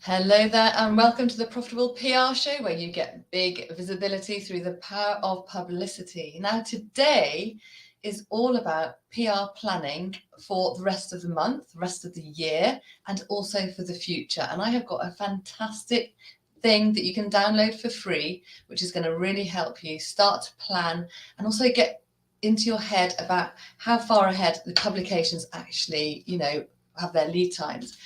Hello there, and welcome to the Profitable PR Show, where you get big visibility through the power of publicity. Now, today is all about PR planning for the rest of the month, the rest of the year, and also for the future. And I have got a fantastic thing that you can download for free, which is going to really help you start to plan and also get into your head about how far ahead the publications actually, have their lead times.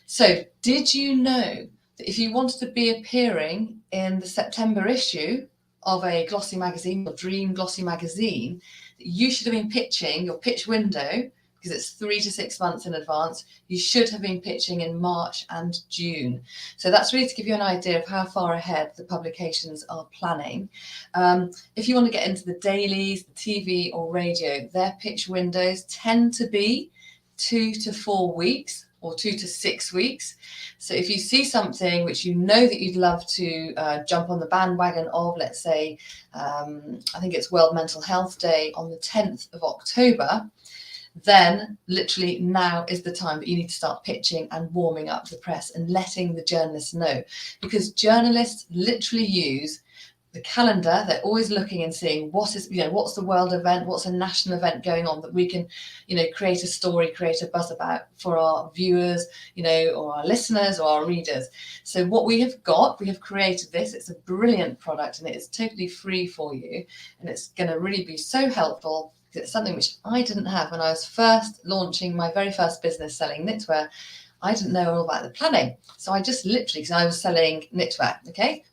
So, did you know that if you wanted to be appearing in the September issue of a glossy magazine, or Dream Glossy magazine, that you should have been pitching your pitch window, because it's 3 to 6 months in advance, you should have been pitching in March and June. So that's really to give you an idea of how far ahead the publications are planning. If you want to get into the dailies, the TV or radio, their pitch windows tend to be 2 to 4 weeks or 2 to 6 weeks. So if you see something which you know that you'd love to jump on the bandwagon of, let's say, I think it's World Mental Health Day on the 10th of October, then literally now is the time that you need to start pitching and warming up the press and letting the journalists know. Because journalists literally use the calendar. They're always looking and seeing what's the world event, what's a national event going on that we can, create a story, create a buzz about for our viewers, or our listeners or our readers. So what we have created this. It's a brilliant product and it is totally free for you. And it's going to really be so helpful. It's something which I didn't have when I was first launching my very first business selling knitwear. I didn't know all about the planning. So I just literally, because I was selling knitwear,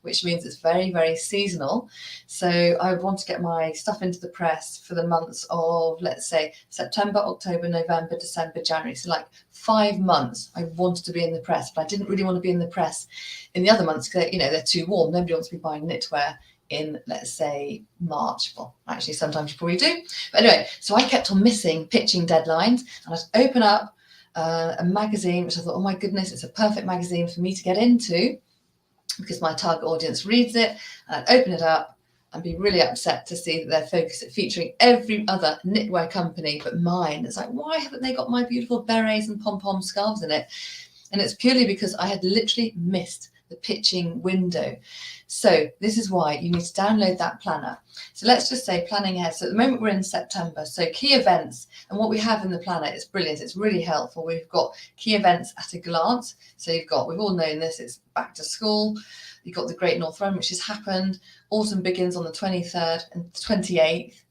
which means it's very, very seasonal. So I would want to get my stuff into the press for the months of, let's say, September, October, November, December, January. So like 5 months I wanted to be in the press, but I didn't really want to be in the press in the other months because, they're too warm. Nobody wants to be buying knitwear in, let's say, March. Well, actually, sometimes you probably do. But anyway, so I kept on missing pitching deadlines, and I'd open up a magazine, which I thought, oh my goodness, it's a perfect magazine for me to get into because my target audience reads it. And I'd open it up and be really upset to see that they're featuring every other knitwear company but mine. It's like, why haven't they got my beautiful berets and pom-pom scarves in it? And it's purely because I had literally missed the pitching window. So this is why you need to download that planner. So let's just say planning ahead. So at the moment we're in September. So key events, and what we have in the planner is brilliant. It's really helpful. We've got key events at a glance. So we've all known this, it's back to school. You've got the Great North Run, which has happened. Autumn begins on the 23rd and 28th.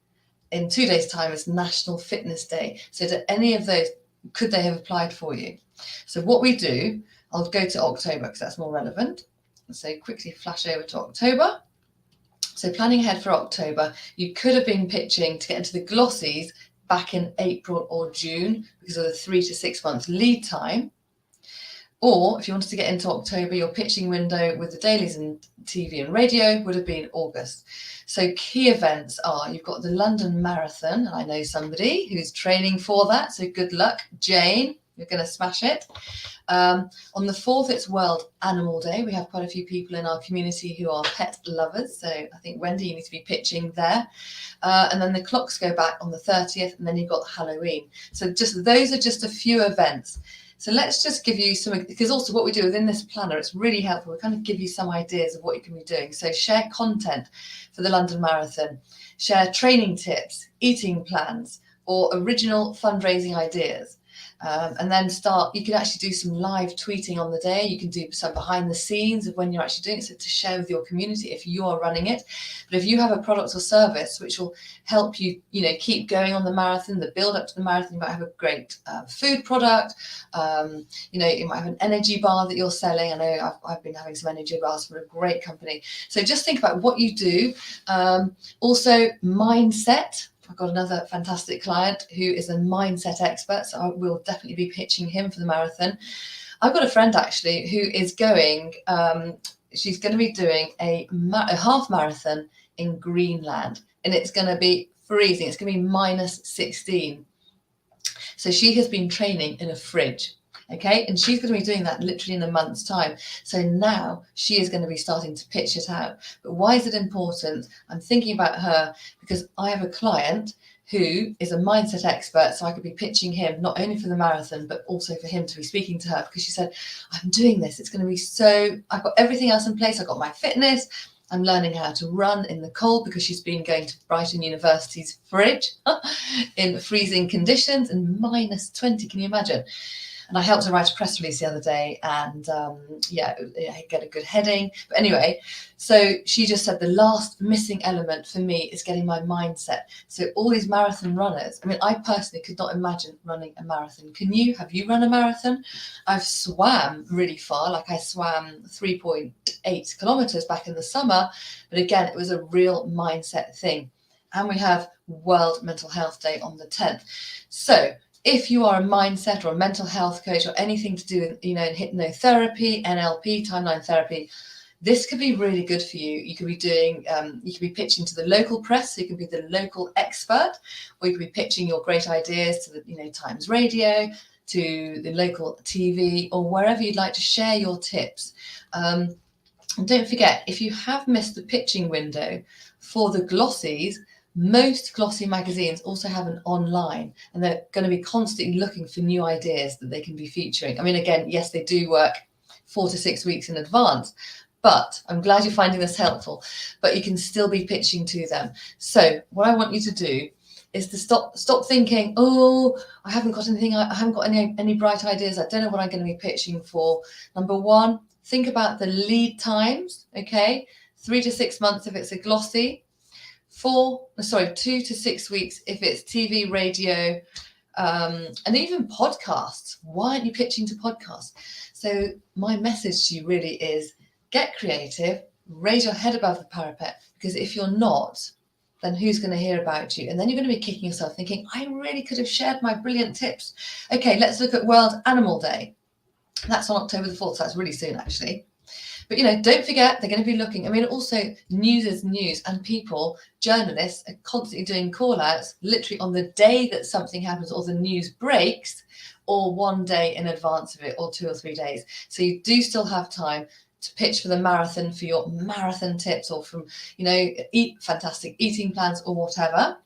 In 2 days' time is National Fitness Day. So do any of those, could they have applied for you? So what we do, I'll go to October because that's more relevant. So quickly flash over to October. So planning ahead for October, you could have been pitching to get into the glossies back in April or June because of the 3 to 6 months lead time. Or if you wanted to get into October, your pitching window with the dailies and TV and radio would have been August. So key events are, you've got the London Marathon, and I know somebody who's training for that, so good luck, Jane. You're going to smash it. On the 4th, it's World Animal Day. We have quite a few people in our community who are pet lovers. So I think, Wendy, you need to be pitching there. And then the clocks go back on the 30th, and then you've got Halloween. So those are just a few events. So let's just give you some, because also what we do within this planner, it's really helpful. We kind of give you some ideas of what you can be doing. So share content for the London Marathon, share training tips, eating plans, or original fundraising ideas. And then you can actually do some live tweeting on the day. You can do some behind the scenes of when you're actually doing it, so to share with your community if you are running it. But if you have a product or service which will help you, keep going on the marathon, the build up to the marathon, you might have a great food product. You might have an energy bar that you're selling. I know I've been having some energy bars from a great company. So just think about what you do. Also, mindset. I've got another fantastic client who is a mindset expert, so I will definitely be pitching him for the marathon. I've got a friend actually who is going, she's going to be doing a half marathon in Greenland, and it's going to be freezing. It's going to be minus 16. So she has been training in a fridge. Okay, and she's going to be doing that literally in a month's time. So now she is going to be starting to pitch it out. But why is it important? I'm thinking about her because I have a client who is a mindset expert. So I could be pitching him not only for the marathon, but also for him to be speaking to her, because she said, I'm doing this. It's going to be so, I've got everything else in place. I've got my fitness. I'm learning how to run in the cold, because she's been going to Brighton University's fridge in freezing conditions and -20. Can you imagine? And I helped her write a press release the other day, and I get a good heading. But anyway, so she just said the last missing element for me is getting my mindset. So all these marathon runners, I mean, I personally could not imagine running a marathon. Can you? Have you run a marathon? I've swam really far, like I swam 3.8 kilometers back in the summer. But again, it was a real mindset thing. And we have World Mental Health Day on the 10th. So if you are a mindset or a mental health coach or anything to do with, in hypnotherapy, NLP, timeline therapy, this could be really good for you. You could be doing, you could be pitching to the local press, so you can be the local expert, or you could be pitching your great ideas to the, Times Radio, to the local TV, or wherever you'd like to share your tips. And don't forget, if you have missed the pitching window for the glossies, most glossy magazines also have an online, and they're going to be constantly looking for new ideas that they can be featuring. I mean, again, yes, they do work 4 to 6 weeks in advance, but I'm glad you're finding this helpful, but you can still be pitching to them. So what I want you to do is to stop thinking, oh, I haven't got anything, I haven't got any bright ideas, I don't know what I'm going to be pitching for. Number one, think about the lead times, okay? 3 to 6 months if it's a glossy, 2 to 6 weeks if it's TV, radio, and even podcasts. Why aren't you pitching to podcasts? So my message to you really is get creative, raise your head above the parapet, because if you're not, then who's going to hear about you? And then you're going to be kicking yourself thinking, I really could have shared my brilliant tips. Okay, let's look at World Animal Day. That's on October the 4th, so that's really soon actually. But, don't forget, they're going to be looking. I mean, also news is news, and journalists are constantly doing call outs literally on the day that something happens or the news breaks, or one day in advance of it, or 2 or 3 days. So you do still have time to pitch for the marathon, for your marathon tips, or from, fantastic eating plans or whatever.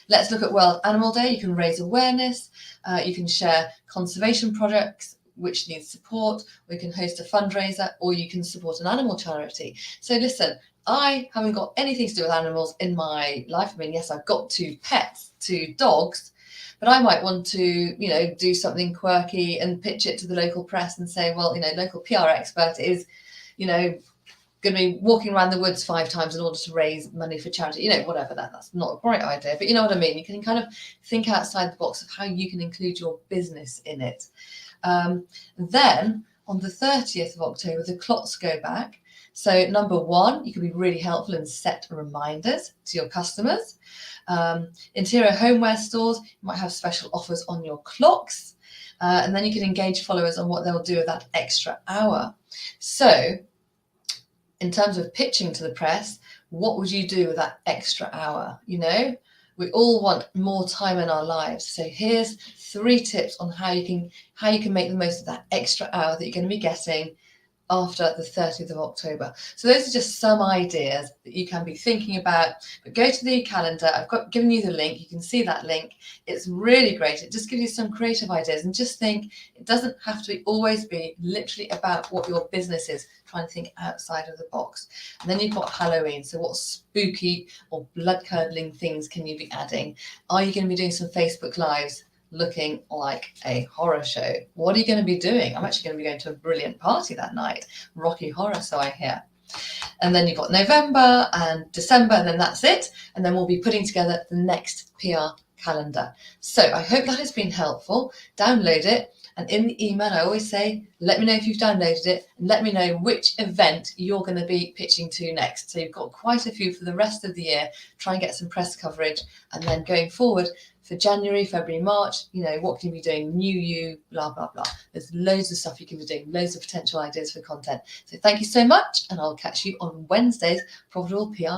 Let's look at World Animal Day. You can raise awareness. You can share conservation projects which needs support, or you can host a fundraiser, or you can support an animal charity. So listen, I haven't got anything to do with animals in my life. I mean, yes, I've got 2 pets, 2 dogs, but I might want to, do something quirky and pitch it to the local press and say, well, local PR expert is, going to be walking around the woods 5 times in order to raise money for charity, whatever. That's not a bright idea, but you know what I mean? You can kind of think outside the box of how you can include your business in it. Then on the 30th of October, the clocks go back. So number one, you can be really helpful and set reminders to your customers. Interior homeware stores might have special offers on your clocks. And then you can engage followers on what they'll do with that extra hour. So in terms of pitching to the press, what would you do with that extra hour? We all want more time in our lives. So here's 3 tips on how you can make the most of that extra hour that you're going to be getting after the 30th of October. So those are just some ideas that you can be thinking about. But go to the calendar. I've given you the link. You can see that link. It's really great. It just gives you some creative ideas. And just think, it doesn't have to always be literally about what your business is. Try and think outside of the box. And then you've got Halloween. So what spooky or blood-curdling things can you be adding? Are you going to be doing some Facebook Lives looking like a horror show? What are you going to be doing? I'm actually going to be going to a brilliant party that night, Rocky Horror, so I hear. And then you've got November and December, and then that's it. And then we'll be putting together the next PR calendar. So I hope that has been helpful. Download it. And in the email, I always say, let me know if you've downloaded it, and let me know which event you're going to be pitching to next. So you've got quite a few for the rest of the year. Try and get some press coverage. And then going forward for January, February, March, what can you be doing? New you, blah, blah, blah. There's loads of stuff you can be doing, loads of potential ideas for content. So thank you so much. And I'll catch you on Wednesday's Profitable PR